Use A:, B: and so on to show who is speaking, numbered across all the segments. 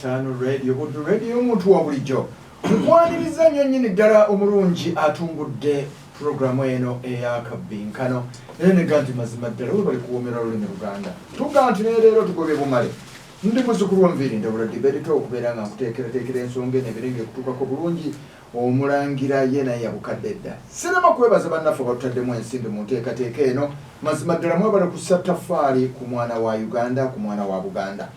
A: Tano radio kudu radio omuntu wa bulijjo mukwaniriza nnyo nnyini ddala omulungi atumbudde programu eno eya Akabbinkano era ne ganti mazima ddala we bali kuwoomera olulimi Luganda tuga nti leero tugobye bumale ndi muzzukulu wa Nviiri Ndawula Diberito okubeera nga nkuteekerateekera ensonga eno ebirenge kutuukako bulungi omulangira ye naye yabukadde dda sirema kwebaza bannaffe batutaddemu ensimbi mu nteekateeka eno mazima ddala mwebale kussa ttaffaali ku mwana wa Uganda ku mwana wa Buganda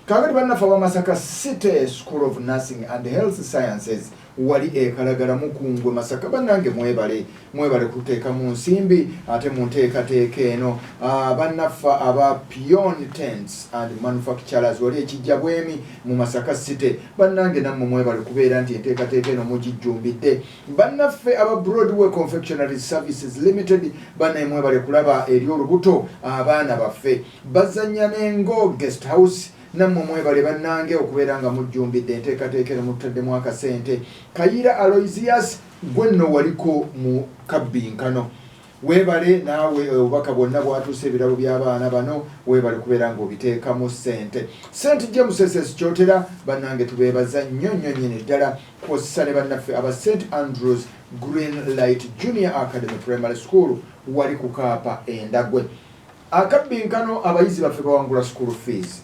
A: kakati bannaffe aba Masaka City School of Nursing and Health Sciences wali ekalagala mukungwe Masaka bannange mwebale kuteeka mu nsimbi ate mu nteekateeka eno bannaffe aba Pion Tents and Manufacturers wali ekijja bwemi mu Masaka City bannange nammwe mwebale kubeera nti enteekateeka eno mugijjumbidde bannaffe aba Broadway Confectionery Services Limited bannaye mwebale kulaba eri olubuto abaana baffe bazannya n'engo guest house nammwe mwebale bannange okubeera nga mujjumbidde enteekateeka eno mutaddemu akasente Kayira Aloysius gwe nno waliko mu Akabbinkano weebale naawe obubaka bwonna bwatuuse ebirabo by'abaana bano weebale kubeera ng'obiteekamu ssente St James SS Kyotera bannange tubeebaza nnyo nnyini ddala kw'ossa ne bannaffe aba St Andrews Green Light Junior Academy Primary School wali ku Kaapa Endagwe Akabbinkano abayizi baffe bawangula school fees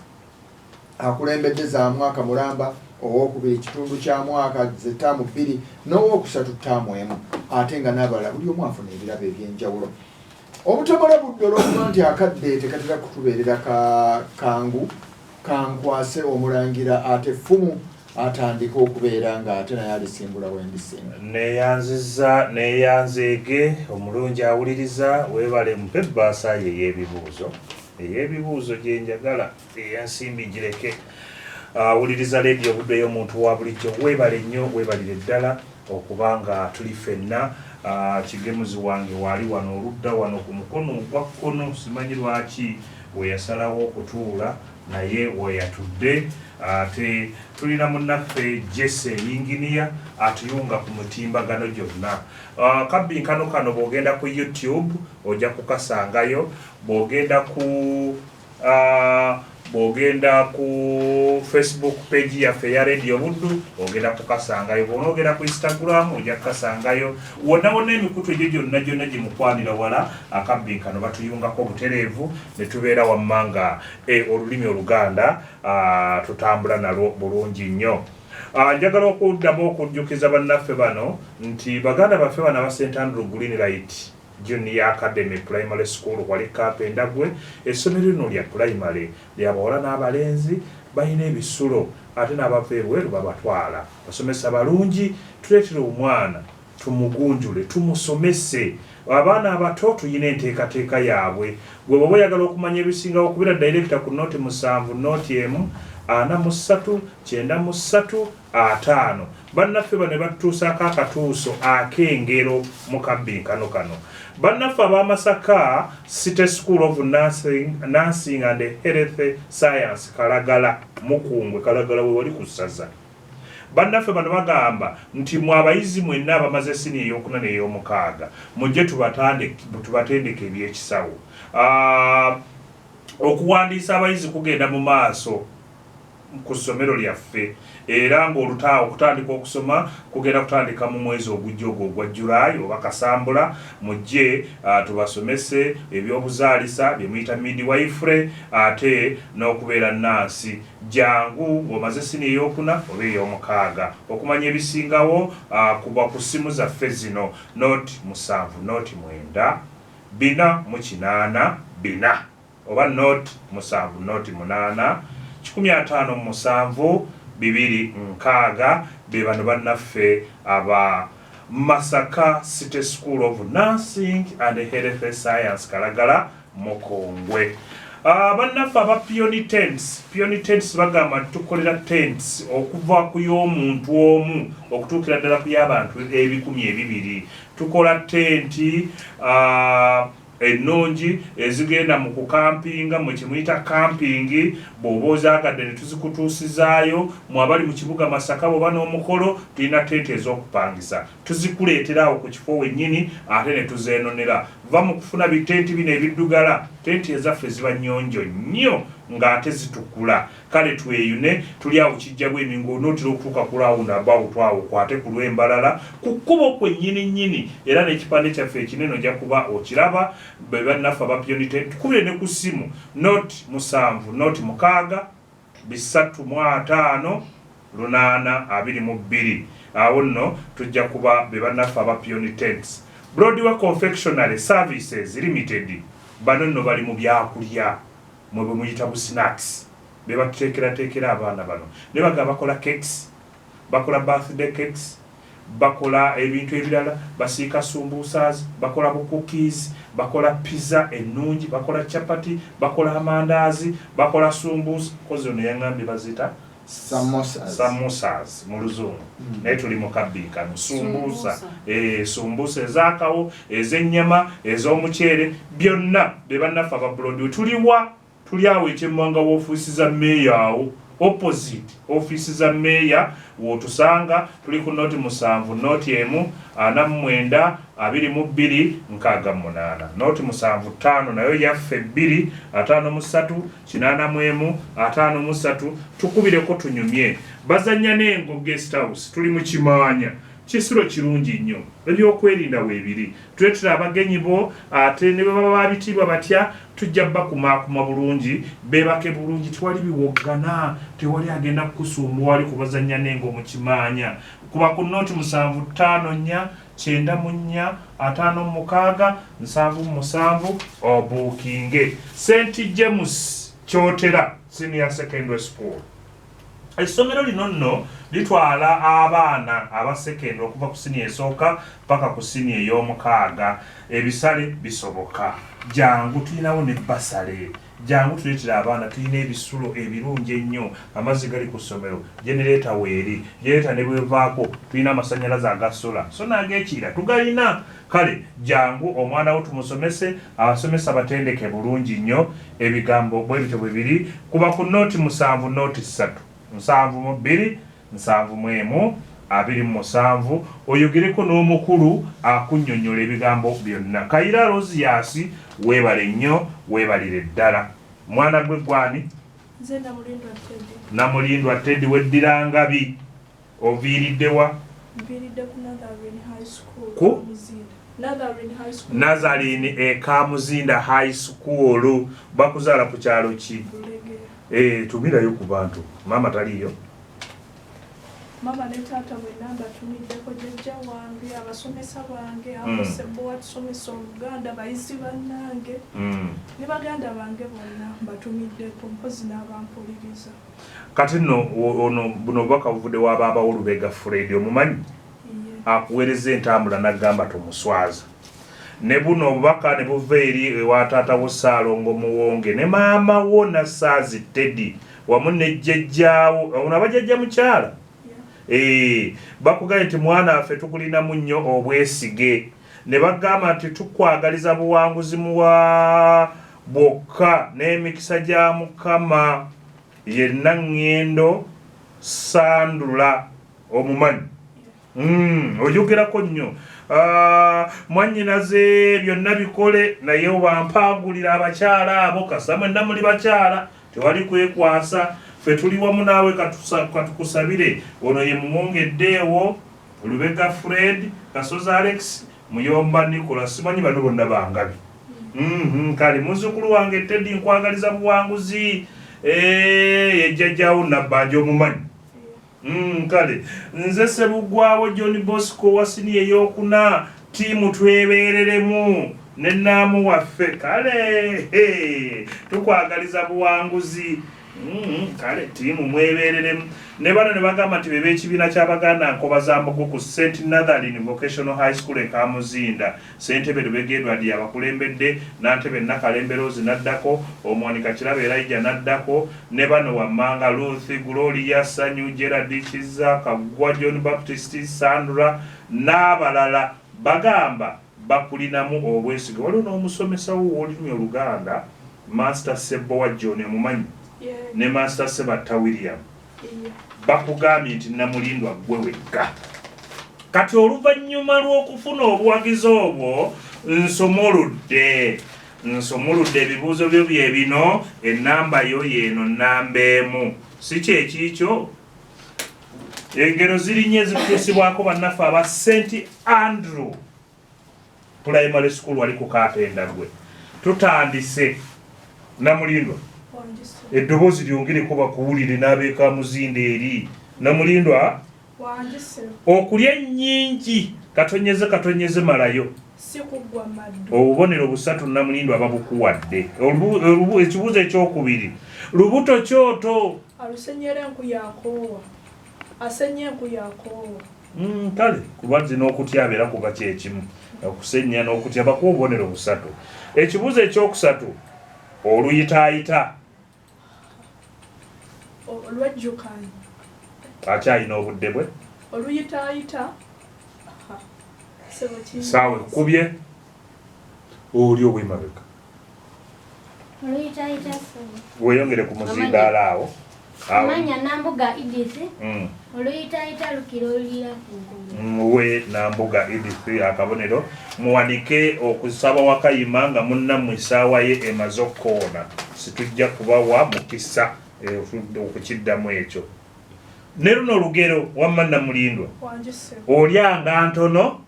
A: akulembedde za mwaka mulamba owokubiri kitundu kya mwaka zetaamu 2 n'owokusatu ttaamu emu ate nga n'abalala buli omu afuna ebirabo eby'enjawulo obutamala budde olw'okuba nti akadde tekatera kutubeerera kangu kankwase omulangira ate ffumu atandika okubeera nga ate naye alisimbula wendisinga
B: neeyanzeege omulungi awuliriza weebale mpe ebbaasa ye ey'ebibuuzo gye njagala eyansimbi gireke awuliriza leediyo budde y'omuntu wa bulijjo weebale nnyo weebalire ddala okuba nga tuli ffenna kigemuzi wange waali wano oludda wano ku mukono ogwa kkono simanyi lwaki weyasalawo okutuula naye weyatudde ate tulina munnaffe Jesse Yinginiya atuyunga ku mutimbagano gyonna Akabbinkano kano bw'ogenda ku YouTube ojja kukasangayo bw'ogenda ku Facebook page yaffe ya Radio Buddu ogenda kukasangayo bw'onoogenda ku Instagram ojja kukasangayo wonna emikutu egyo gyonna gye mukwanira wala Akabbinkano batuyungako butereevu ne tubeera wammanga olulimi Oluganda tutambula nalwo bulungi nnyo njagala okuddamu okujjukiza bannaffe bano nti baganda baffe bano aba St Andrew Green Light Junior Academy Primary School wali Kaapa Endagwe essomero lino lya primary ly'abawala n'abalenzi balina ebisulo ate n'abava ebweru babatwala basomesa balungi tuleetere omwana tumugunjule tumusomese abaana abato tuyina enteekateeka yaabwe gwe bw'oba oyagala okumanya ebisingawo okubira director ku nooti 7 nooti emu 43 93 5 bannaffe bano batutuusaako akatuuso ak'engero mu Akabbinkano kano bannaffe aba Masaka City School of Nursing and Health Science Kalagala mukungwe Kalagala we wali ku ssaza bannaffe bano bagamba nti mu abayizi mwenna abamaze siniya ey'okuna n'ey'omukaaga mujje tubatendeke ebyekisawo okuwandiisa abayizi kugenda mu maaso ku ssomero lyaffe era ng'olutaawo okutandika okusoma kugenda kutandika mu mwezi ogujja ogwo ogwa July oba Kasambula mujje tubasomese ebyobuzaalisa bye muyita midwifery ate n'okubeera nansi jangu ng'omaze siniya ey'okuna oba ey'omukaaga okumanya ebisingawo kuba ku ssimu zaffe zino nooti 7 nooti 9 4 8 oba nooti 7 nooti 8 157 2 be bano bannaffe aba Masaka City School of Nursing and Health Science Kalagala Mukongwe bannaffe aba Pion Tents bagamba tukolera tents okuva ku y'omuntu omu okutuukira ddala ku y'abantu 200 tukola tenti ennungi ezigenda mu kukampinga mu kimuyita camping bw'oba ozaagadde ne tuzikutuusizaayo mu abali mu kibuga Masaka bw'oba n'omukolo tulina tente ez'okupangisa tuzikuleetera awo ku kifo wennyini ate ne tuzeenonera va mu kufuna bitenti bino ebiddugala tenti ezaffe ziba nnyonjo nnyo ng'ate zitukula kale tweyune tuli awo kijja bwemi ng'onootera okutuuka ku lawunda abawutwawo ukwate ku lw'embalala ku kkubo kwennyini era n'ekipande kyaffe ekinene ojja kuba okiraba be bannaffe abapyonite tukubire ne ku ssimu noti 7 noti 6 355 822 awo nno tujja kuba be bannaffe abapyonitents Broadway Confectionery Services Limited bano nno bali mu byakulya mwe bwe muyita bu snacks be bateekera abaana bano ne baga bakola cakes bakola birthday cakes bakola ebintu ebirala basiika sumbuusas bakola bu cookies bakola pizza ennungi bakola chapati bakola amandaazi bakola sumbuusa kozi ono yangambye bazita samosas mu luzungu naye tuli mu Akabbinkano sumbuusa ezakawo ez'ennyama ez'omuceere byonna be bannaffe aba Broadway tuli awo ekyemmanga w'ofiisi za meeya awo opposite ofiisi za meeya w'otusanga tuli ku noti 7 noti 49 22 68 noti 75 nayo yaffe 2 53 81 53 tukubireko tunyumye bazanya n'engo guest house tuli mu Kimaanya kisiro kirungi nnyo ebyokwerinda weebiri tuletera abagenyi bo ate ne baba babitibwa batya tujja bakumaakuma bulungi beebake bulungi tewali biwoggana tewali agenda kukusumbuwa wali kubazanya n'engo mu Kimaanya kuba ku noti 754 94 56 77 obuukinge St James Kyotera Senior Secondary School. Essomero lino nno litwala abaana abasekendwa okuva ku siniya esooka paka ku siniya ey'omukaaga ebisale bisoboka jangu tulinawo ne basale jangu tuleetera abaana tulina ebisulo ebirungi ennyo amazzi gali ku ssomero genereeta weeri genereeta ne bwevaako tulina amasannyalaze aga sola so n'ag'ekira tugalina kale jangu omwana wo tumusomese abasomesa batendeke bulungi nnyo ebigambo bwe bityo bwe biri kuba ku noti 7 noti 3 7 2 7 oyogireko n'omukulu akunnyonnyola ebigambo byonna Kayira Rosias weebale nnyo weebalire ddala mwana gwe gwani
C: nze
B: Namulindwa Teddy weddira ngabi oviiridde wa
C: mviiridde ku Nazarene High School
B: ku
C: Nazarene
B: Nazarene Kamuzinda High School bakuzaala ku kyalo ki tumirayo ku bantu mama taliyo
C: mama ne taata mwenna mbatumiddeko jjajja wange abasomesa bange abosebo watusomesa oluganda bayizi bannange ne baganda bange bonna mbatumiddeko mpozi n'abampuliriza
B: kati nno ono buno bubaka buvudde w'abaaba Olubega Fred omumanyi akuweereza entambula n'agamba tomuswaza ne buno obubaka ne buva eri ewa taata wo Ssaalongo Muwonge ne maama wo Nassaazi Teddy wamu ne jjajjaawo ono abajjajja mukyala bakugambye nti mwana waffe tukulinamu nnyo obwesige ne bagamba nti tukwagaliza buwanguzi muwa bwokka n'emikisa gya Mukama yenna ŋŋendo Sandula omumanyi oyogerako nnyo mwannyinaze byonna bikole naye wampangulira abakyala abo kasa mwenna muli bakyala tewali kwekwasa ffe tuli wamu naawe katukusabire ono ye Muwongeddeewo Olubega Fred Kasozi Alex Muyomba Nicholas simanyi bano bonna bangabi kale muzzukulu wange Teddy nkwagaliza buwanguzi yejjajjaawo Nabbanja omumanyi kale nze Ssebuggwawo John Bosco wa siniya ey'okuna tiimu twebeereremu ne naamu waffe kale tukwagaliza buwanguzi kale tiimu mwebeereremu ne bano ne bagamba nti bebe ekibiina ky'Abaganda Nkobazambogo ku St Nathaline Vocational High School e Kamuzinda Ssentebe Lubega Edward yabakulembedde Nantebe Nakalembe Rose naddako Omwanika Kiraba Elijah naddako ne bano Wammanga Ruth Gloria Sanyu Gerard Kiza Kagwa John Baptist Sandra n'abalala bagamba bakulinamu obwesige waliwo n'omusomesa wo w'olulimi Oluganda Master Sebowa John omumanyi ne Master Sebatta William bakugambye nti Namulindwa gwe wekka kati oluvannyuma lw'okufuna obuwagizi obwo nsomoludde nsomuludde ebibuuzo byo bye bino ennamba yo yeeno nnamba emu si kyekikyo engero zirinye ezituusibwako bannaffe aba St Andrew Primary School wali ku Kaapenda gwe tutandise Namulindwa eddoboozi lyongere kuba kuwulire n'abeeka muzinde eri Namulindwa okulya ennyingi katonyeze malayo obubonero busatu Namulindwa ababukuwadde ekibuuzo ekyokubiri lubuto kyoto
C: asenye enku yakoowa
B: kale kuba zino okutya abeera kuba kyekimu okusenya n'okutya bakuwa obubonero busatu ekibuuzo ekyokusatu oluyitaayita
C: olwejjukanye
B: akyalina obudde bwe
C: oluyitaayita
B: saawe kubye oli obwemabega
D: oluyitaayita
B: weyongere ku muzindaala awo
D: amanya Nambuga Edith oluyitaayita lukira olulira ku
B: we Nambuga Edith akabonero muwanike okusaba wakayima nga munnammwe essaawa ye emaze okkoona situjja kubawa mukisa okukiddamu ekyo ne luno olugero wamma Namulindwa olyanga ntono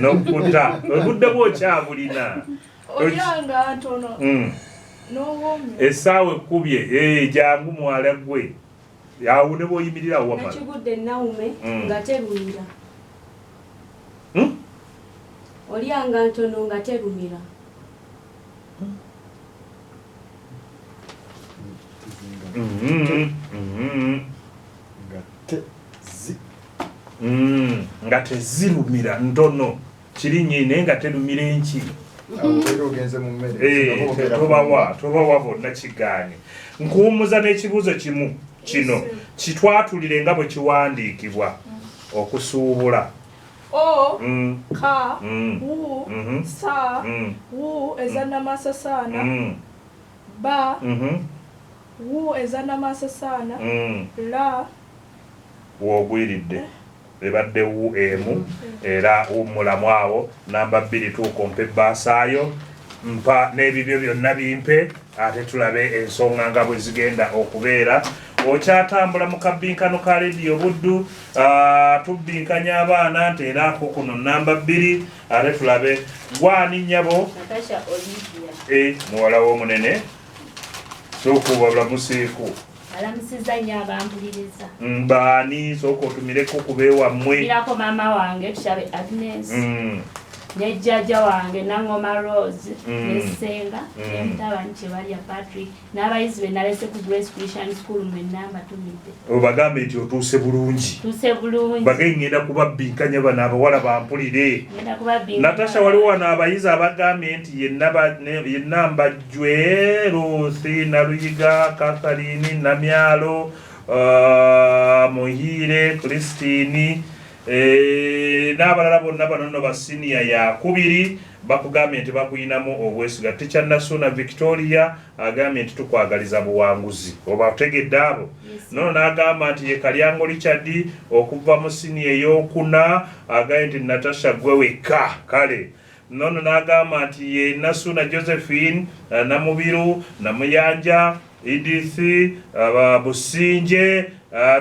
B: n'okutta obudde bwokyabulina
C: olyanga ntono
B: essaawa ekkubye jangu mwala gwe awo ne bw'oyimirira awo wamala
D: nakigudde nawume nga terumira olyanga ntono nga terumira
B: nga tezirumira ntono kirinye naye nga terumira enki tobawa bonna kigaanye nkuwummuza n'ekibuuzo kimu kino kitwatulire nga bwe kiwandiikibwa okusuubula
C: o ka wu sa wu ezannamasasaana ba wu ezannamasasaana la
B: woogwiridde ebadde wu emu era wummulamu awo namba 2 tuukompa ebbasaayo mpa n'ebibyo byonna bimpe ate tulabe ensonga nga bwe zigenda okubeera okyatambula mu kabbinkano ka lediyo buddu tubbinkanya abaana nteeraako kuno namba 2 ate tulabe gwani nnyabo muwala w'omunene sookuba bulamuseeko
D: alamusiza nnyo abampuliriza
B: baani sooka otumireko kubeewammwe
D: irako maama wange tushabe Agnes ne jjajja wange Nangoma Rose ne Senga ne mutabani Kyebalya Patrick n'abayizi be nalese ku Grace Christian School mwenna mbatumidde
B: obagambe nti otuuse bulungi bagenda ngenda kubabbinkanya bano abawala bampulire Natasha waliwo wano abayizi abagambye nti yenna mbajjwe Ruthi Naluyiga Catherine Namyalo Muhire Christine n'abalala bonna bano ba senior yakubiri bakugambye nti bakuyinamu obwesiga Teacher Nasuna Victoria agambye nti tukwagaliza buwanguzi oba otegedde abo nono n'agamba nti ye Kalyango Richard okuva mu senior ey'okuna agambye nti Natasha gwe wekka kale nono n'agamba nti ye Nasuna Josephine Namubiru Namuyanja Edith Businje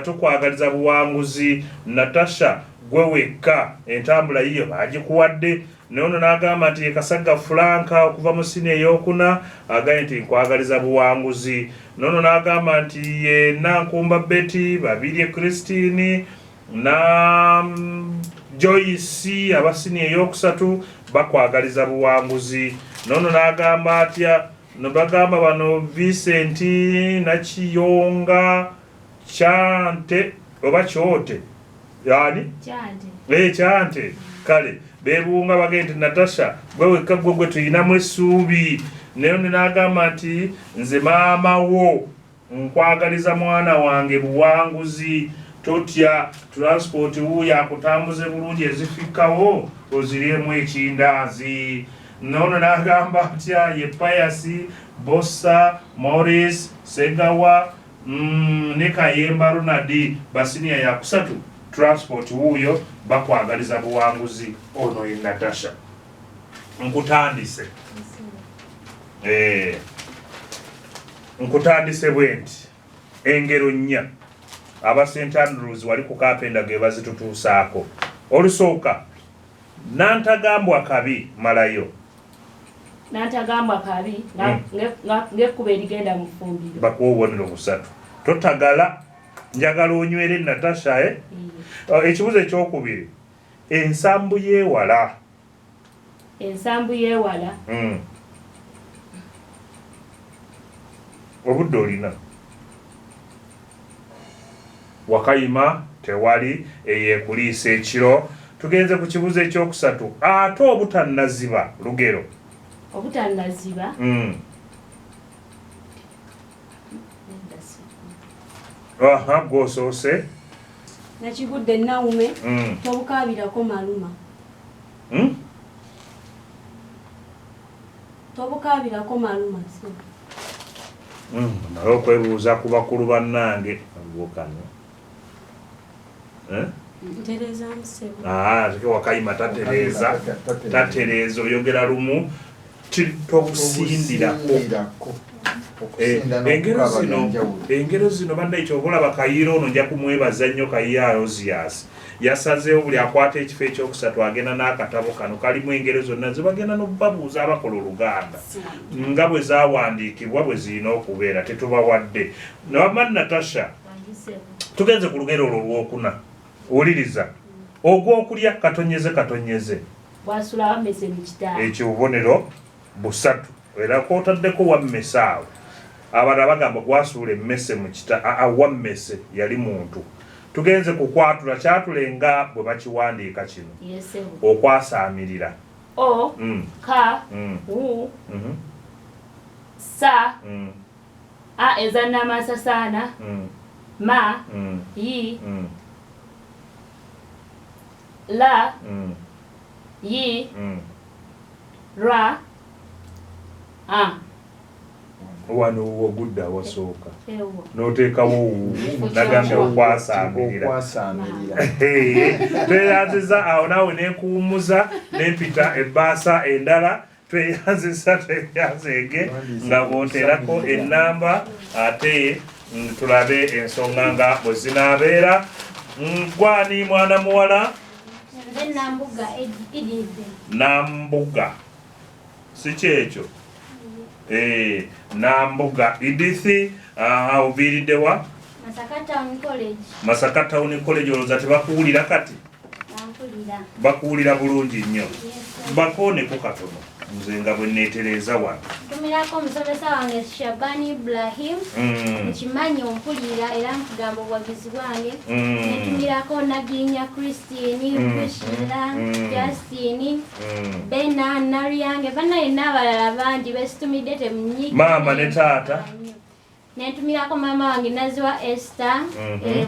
B: tukwagaliza buwanguzi Natasha gwe wekka entambula yiyo bagikuwadde nono n'agamba nti Kasagga Franka okuva mu sini ey'okuna agambye nti nkwagaliza buwanguzi nono n'agamba nti ye Nankumba Betty Babirye Christine na Joyce abasini ey'okusatu bakwagaliza buwanguzi nono n'agamba atya nobagamba bano Vincent Nakiyonga Chante oba Kyote yani Chante kale bebunga bagende Natasha gwe wekka gwe tuyinamu essuubi naye n'agamba nti nze maama wo nkwagaliza mwana wange buwanguzi totya transport wuuyo akutambuze bulungi ezifikkawo oziryemu ekindaazi nono n'agamba atya ye Payasi Bossa Morris Segawa ne Kayemba Ronald basinia yakusatu transport wuuyo bakwagaliza buwanguzi ono ye Natasha nkutandise nkutandise bwenti engero nnya aba St Andrews wali ku Kapenda ge bazitutuusaako olusooka nantagambwa kabi malayo
D: nantagambwa kabi ngekuba erigenda mu ffumbiro
B: bakuwa obubonero busatu totagala njagala onywere Natasha ekibuzo ekyokubiri ensambu yeewala obudde olina wakayima tewali eyekuliisa ekiro tugenze ku kibuzo ekyokusatu ate obutannaziba lugero
D: obutannaziba
B: gwosoose
E: nakigudde Naume tobukaabirako maluma tobukaabirako maluma
B: naye okwebuuza ku bakulu bannange agwokano
E: ntereza musebo
B: wakayima tatereeza oyogera lumu tobusindirako engero zino banda ekyobolaba Kayiira ono nja kumwebaza nnyo Kayiira Alozias yasazeewo buli akwata ekifo ekyokusatu agenda n'akatabo kano kalimu engero zonna zebagenda n'obabuuza abakola Oluganda nga bwe zaawandiikibwa bwe zirina okubeera tetubawadde nabamani Natasha tugenze ku lugero olwo olwokuna wuliriza ogw'okulya katonyeze
D: bwasula wammese mu kitaawo
B: ekyo bubonero busatu era kwotaddeko wammese awo abalala bagamba gwasuula emmese mu wammese yali muntu tugenze kukwatula kyatulenga bwe bakiwandiika kino okwasaamirira
D: ka sa ezanamasasaana ma yi la yi ra
B: wano wogudde awasooka n'oteekawo nagambye okwasaamirira tweyanziza awo naawe nekuwummuza nempita ebbaasa endala tweyanziza tweyanzege nga bw'oteerako ennamba ate tulabe ensonga nga bwe zinaabeera gwani mwana muwala Nambuga si kyekyo Nambuga Edith oviiridde wa Masaka Town College olowooza tebakuwulira kati bakuwulira bulungi nnyo bakooneko katono nze nga bwe neetereeza wano
F: ntumirako omusomesa wange Shabani Ibrahim nkimanyi ompulira era nkugamba obuwagizi bwange netumirako Naginya Christine Bushira Justin Bena Nariyange bannayenna abalala bangi besitumidde temunyiga
B: maama ne taata
F: nentumirako maama wange Naziwa Esther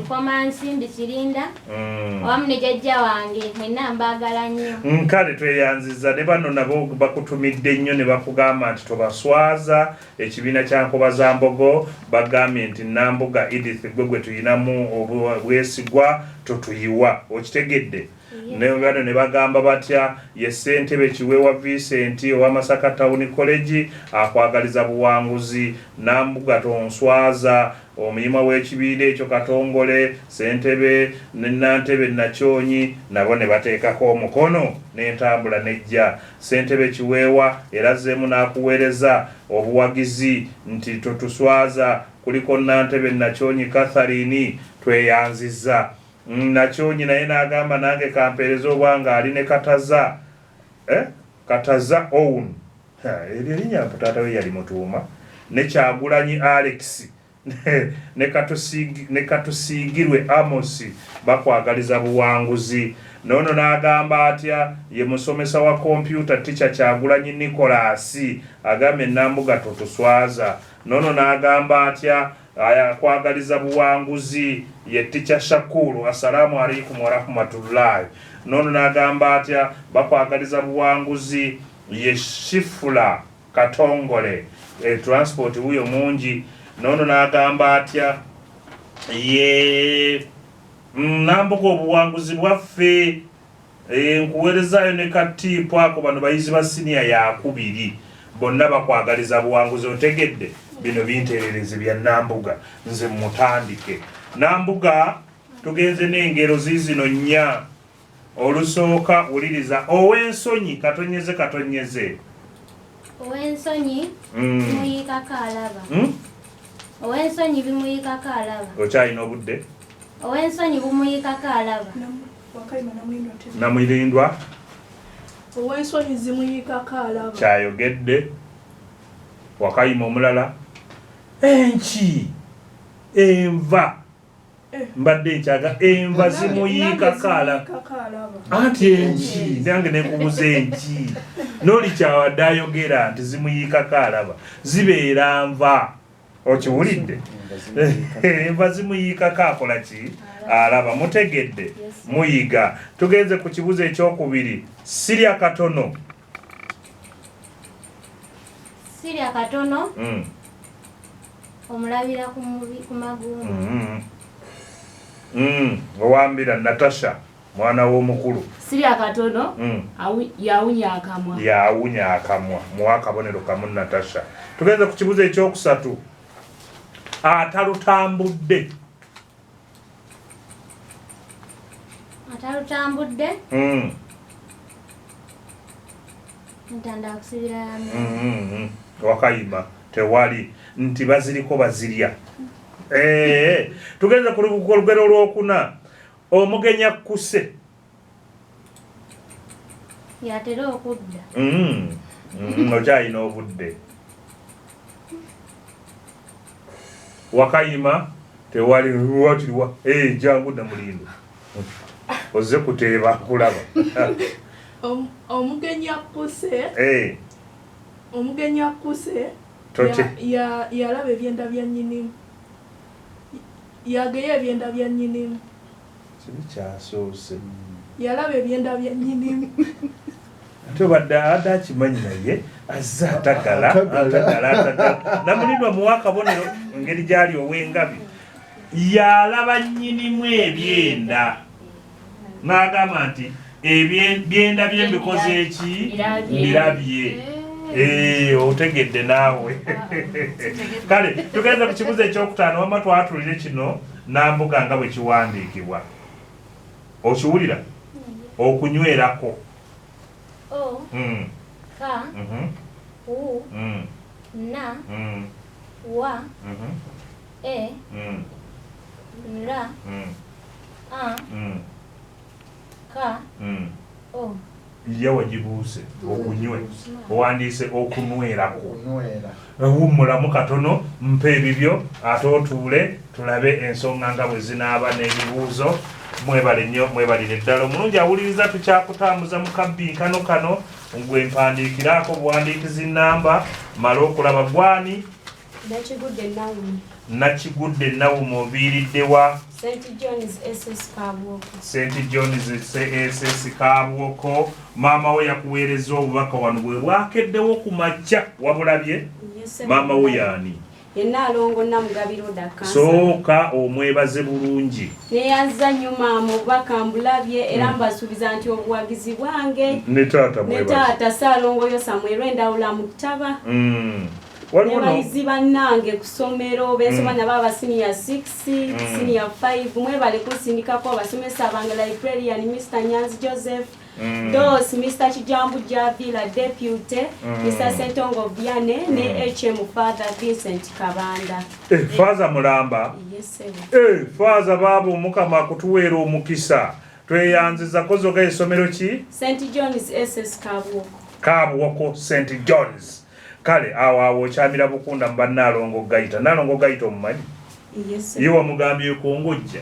F: Kwamansimbi Kirinda awamu ne jjajja wange mwenna mbaagala nnyo
B: nkale tweyanziza ne bano nabo bakutumidde nnyo ne bakugamba nti tobaswaza ekibiina kya Nkoba za Mbogo bagambye nti Nambuga Edith gwe tuyinamu obwesigwa totuyiwa okitegedde bano ne bagamba batya ye ssentebe Kiweewa Vincent owa Masaka Town College akwagaliza buwanguzi Nambuga tonswaza omuyima w'ekibiina ekyo Katongole ssentebe ne Nantebe Nakyonyi nabo ne bateekako omukono n'entambula nejja ssentebe Kiweewa erazzeemu n'akuweereza obuwagizi nti totuswaza kuliko Nantebe Nakyonyi Catherine tweyanziza Nakyonyi naye n'agamba nange kampeereza obwanga ali ne Kataza Kataza Own eryo erinnya taata we yali mutuuma ne Kyagulanyi Alex ne Katusiigirwe Amos bakwagaliza buwanguzi nono n'agamba atya ye musomesa wa kompyuta ticha Kyagulanyi Nicholas agambye Nambuga totuswaza nono n'agamba atya kwagaliza buwanguzi ye ticha Shakuru assalamu alaikum wa rahmatullahi nono n'agamba atya bakwagaliza buwanguzi ye Shifula Katongole transport huyo mungi nono n'agamba atya ye Nambuga obuwanguzi bwaffe nkuweerezaayo ne katiipu ako bano bayizi ba siniya yakubiri bonna bakwagaliza buwanguzi otegedde bino binteerereze bya Nambuga nze mutandike Nambuga tugenze n'engero ziizino nnya olusooka wuliriza ow'ensonyi katonyeze
F: ow'ensonyi bimuyikako alaba ow'ensonyi bimuyikako alaba
B: okyalina obudde
F: ow'ensonyi bumuyikako alaba
B: namwirindwa
C: ow'ensonyi zimuyikako alaba
B: kyayogedde wakayima omulala enki enva mbadde nkyaga enva zimuyikako alaba anti enki nange nekubuza enki n'oli kyawadde ayogera nti zimuyikako alaba zibeera nva okiwulidde enva zimuyikako akola ki alaba mutegedde muyiga tugenze ku kibuzo ekyokubiri sirya katono
F: omulabira ku magumba
B: owambira Natasha mwana w'omukulu
D: sirya katono yawunya akamwa muwa akabonero kamu Natasha tugenze ku kibuzo ekyokusatu
B: atalutambudde
F: ntanda kusibira
B: wakayima tewali nti baziriko bazirya tugenze ku lugero lwokuna omugenya kuse
F: yatera okudda
B: okyalina obudde wakayima tewali watiriwa jangu namulindo oze kuteeba kulaba
C: omugenya kuse yalaba ebyenda bya nnyinimu yageya ebyenda bya nnyinimu
B: kibikyasoose
C: yalaba ebyenda bya nnyinimu
B: ate obadde ate akimanyi naye azze atagala namulindwa muwa akabonero engeri gyali ow'engabi yalaba nnyinimu ebyenda n'agamba nti ebyenda byembikoze eki mbirabye otegedde naawe kale tugenze ku kibuzo ekyokutaano wamma twatulire kino Nambuga nga bwe kiwandiikibwa okiwulira okunywerako
F: ka u na wa ra a ka o
B: ye wagibuuse okunywe owandiise okunwerako wummulamu katono mpa ebibyo ate otuule tulabe ensonga nga bwe zinaaba n'ebibuuzo mwebale nnyo mwebalire ddala omulungi awuliriza tukyakutambuza mu kabbinkano kano gwe mpandiikiraako buwandiikizi namba mala okulaba gwani nakigudde nawuma oviiriddewa
E: St. John's SS Kabwoko.
B: St. John's SS Kabwoko. Mama we yakuweereza obubaka wano bwe bwakeddewo ku makya wabulabye mama we yaani
E: Enalongo namugabiro daka.
B: Sooka omwebaze bulungi.
E: Neyanza nyuma mubaka mbulabye era mbasubiza nti obuwagizi bwange.
B: Ne taata mwebaze.
E: Ne taata Salongo yo Samuel Ndawula mutaba.
B: Waliwo
E: bayizi bannange ku ssomero bensoma nabo aba senior 6 senior 5 mwebale kusindikako abasomesa abange librarian Mr. Nyanzi Joseph Dos Mr. Kijambu Javila Deputy Mr. Sentongo Viane ne HM Father Vincent Kabanda.
B: Father Mulamba.
E: Yes sir.
B: Father babo mukama kutuweera omukisa tweyanziza kozoga essomero ki
E: St. John's SS Kabwoko.
B: Kabwoko St. John's. Kale awo kyamira bukunda mbannalongo gaita nalongo gaita omumanyi ye wamugambye ko ngojja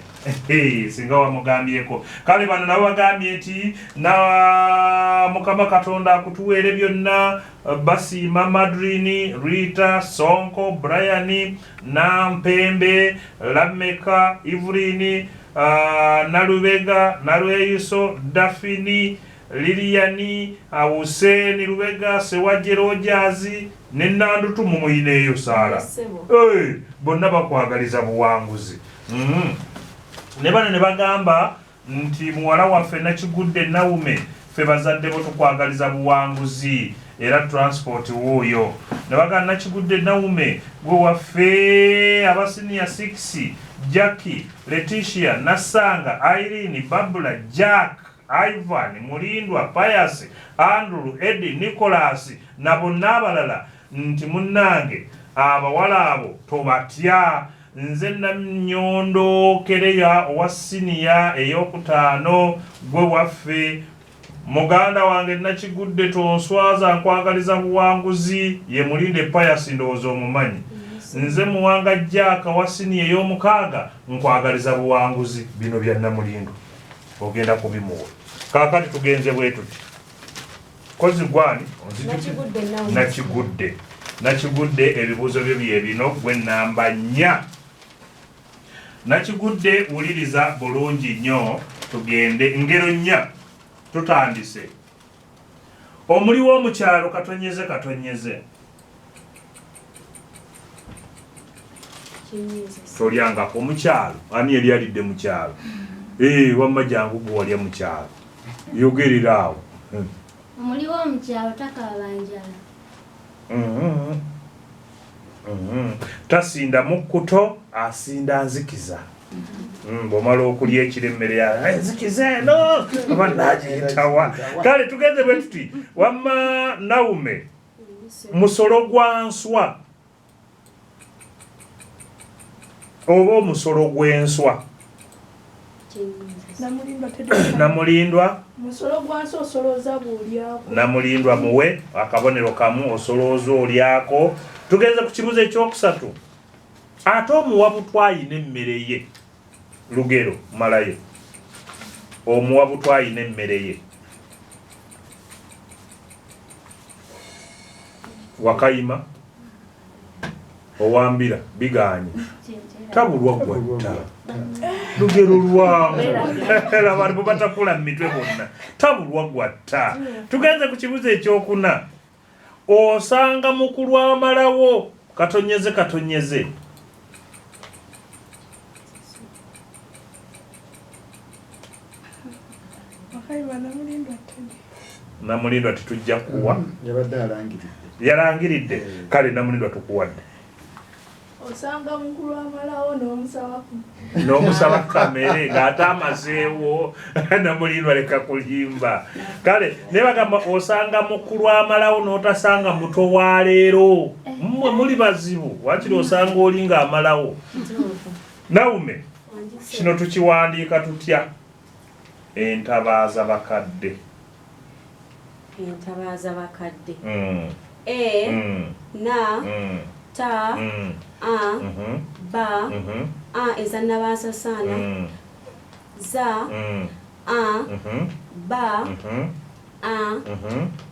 B: singa wamugambyeko kale bano nabo bagambye nti na mukama katonda akutuweere byonna Basima Madrini Rita Sonko Brian Nampembe Lameka Ivrini Nalubega Nalweyiso Dafini Liliani Hussein Lubega Sewajero Jazi Nenandu mumuyineyo Sara bonna bakwagaliza buwanguzi ne bano ne bagamba nti muwala waffe Nakigudde Naume ffe bazadde bo tukwagaliza buwanguzi era transport wuuyo. Ne bagamba Nakigudde Naume gwe waffe aba senior 6 Jackie, Letitia, Nasanga, Irene, Babula, Jack, Ivan, Mulindwa, Pius, Andrew, Eddie, Nicholas na bonna abalala nti munnange abawala abo tobatya. Nze Namnyondo Kereya owa siniya ey'okutaano gwe waffe muganda wange Nakigudde tonswaza nkwagaliza buwanguzi ye Mulinde Pius ndowooza omumanyi. Nze Muwanga Jack wa siniya ey'omukaaga nkwagaliza buwanguzi. Bino bya Namulindo ogenda kubimuwa. Kaakati tugenze bwe tuti kozi gwani Nakigudde ebibuuzo byo bye bino gwe namba 4. Nakigudde wuliriza bulungi nnyo tugende ngero 4 tutandise. Omuli w'omukyalo katonyeze tolyanga omukyalo ani yali alidde mu kyalo wamma jangu gwe walya mu kyalo yogerera awo.
F: Omuli w'omukyalo takabanjala
B: tasinda mukkuto asinda nzikiza. Bw'omala okulya ekiro emmere ya nzikiza eno oba nagiyitawa. Kale tugenze bwe tuti wamma Naume musolo gwa nswa oba omusolo gw'enswa. Namulindwa
C: musolo gwansi osolooza bw'olyako.
B: Namulindwa muwe akabonero kamu osolooza olyako. Tugenze ku kibuzo ekyokusatu. Ate omuwa butwayina emmere ye. Lugero malayo. Omuwa butwayina emmere ye. Wakayima owambira biganye tabulwa gwatta. Lugero lwangu abantu batakula mu mitwe bonna tabulwa gwatta. Tugenze ku kibuzo ekyokuna. Osanga mukulu amalawo katonyeze Namulindwa titujja kuwa yalangiridde. Kale Namulindwa tukuwadde.
C: Osanga mukulu amalawo
B: n'omusaba kamere ng'ate amazeewo Namulindwa leka kulimba. Kale ne bagamba osanga mukulu amalawo n'otasanga muto wa leero mmwe muli bazibu wakiri osanga oli ng'amalawo. Naume kino tukiwandiika tutya? Entabaaza bakadde.
E: Na ta ba eza Nabasasana za ba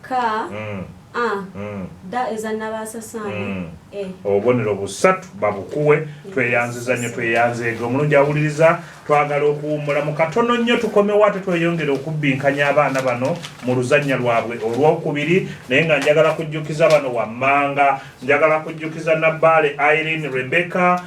E: ka da eza Nabasasana.
B: Obubonero busatu babukuwe tweyanziza nnyo tweyanzeega. Omulungi awuliriza twagala okuwummula mu katono nnyo tukomewo ate tweyongere okubbinkanya abaana bano mu luzannya lwabwe olwokubiri. Naye nga njagala kujjukiza bano wammanga, njagala kujjukiza Nabbaale Irene Rebecca,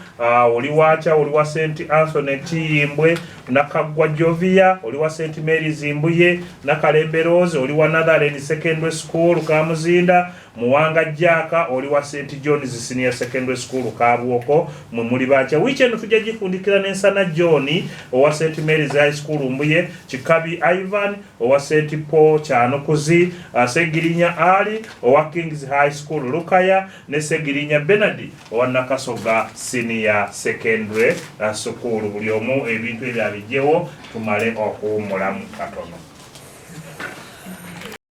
B: oli wacha oli wa St Anthony Yimbwe, Nakaggwa Jovia oli wa St Mary's Mbuye, Nakalembe Rose oli wa Netherland Secondary School Kamuzinda, Muwanga Jaka oli wa St John's Senior Secondary School Kabwoko. Mwe muli bacha weekend tujja gifundikira n'ensana John owa St Mary's High School Mbuye, Kikabi Ivan owa St Paul Kyanokuzi, Segirinya Ali owa King's High School Lukaya ne Segirinya Benard owa Nakasoga Senior Secondary School. Buli omu ebintu ebyo abijjewo tumale okuwummulamu katono.